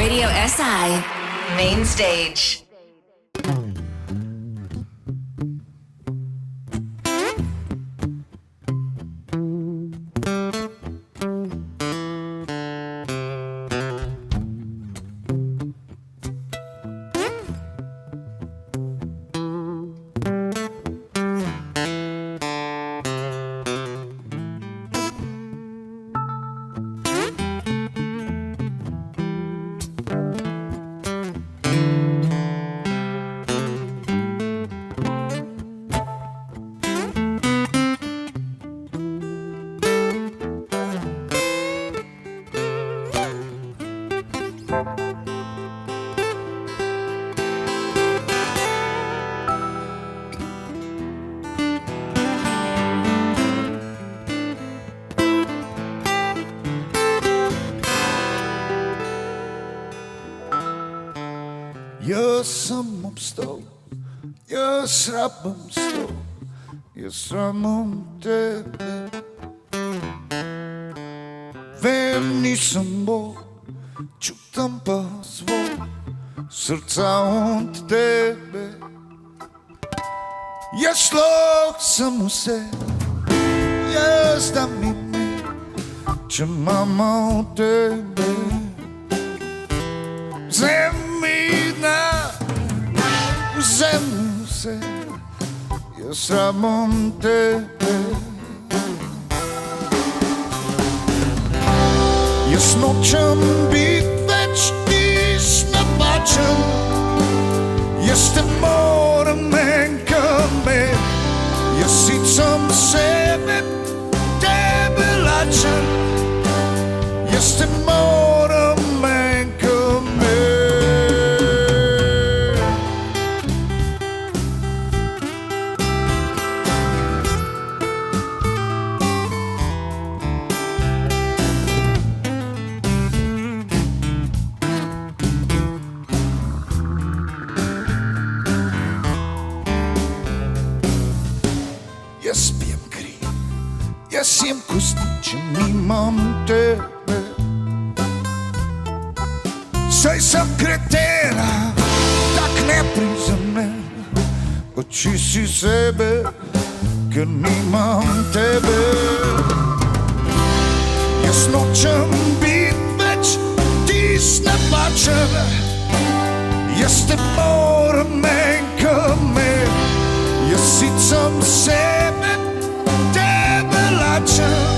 Radio SI Main Stage. Ja sam opstao, ja srapam sto, ja sramom tebe. Vem nisam Bog, čutam pa zvuk srca od tebe. Ja slog sam u sebi, ja znam i mi, će mama od tebe. U zemlju se, ja sramom tebe. Jasnoćam bit već nis nabačen, jeste mora menka me, ja sicam sebe, tebe lačem, jeste mora menka me. Ja spijem kriv, ja sijem kostićem, imam tebe. Saj sam kretena, tak ne priznam me, očisti sebe, ker nimam tebe. Jasnoćam bit već tis nabačen, jeste mora menka me, ja sicam sebe, tebe lačem,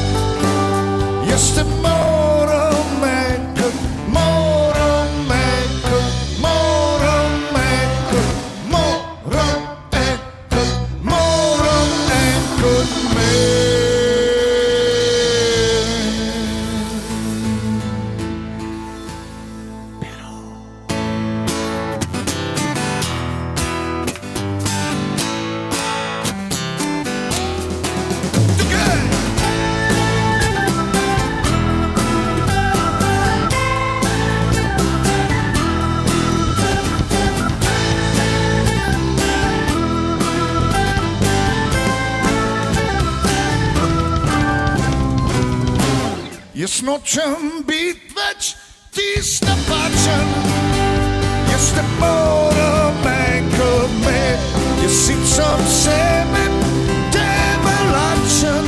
jeste mora menka, mora menka, mora menka, mora menka, mora menka me. Jasnoćam bit već tis nabačen, jeste mora menka me, ja sicam sebe, tebe lačem,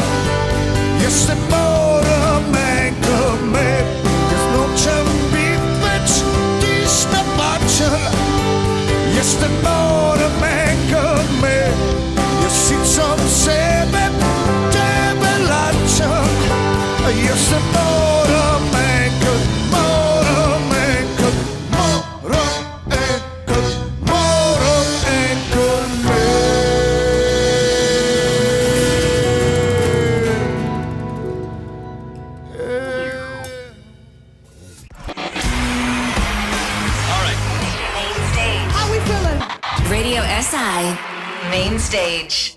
jeste mora menka me. Jasnoćam bit već tis nabačen, jeste mora menka me, ja sicam sebe, tebe lačem, jeste mora menka, mora menka, mora menka, mora menka me. All right. Main Stage. How we feeling? Radio SI Main Stage.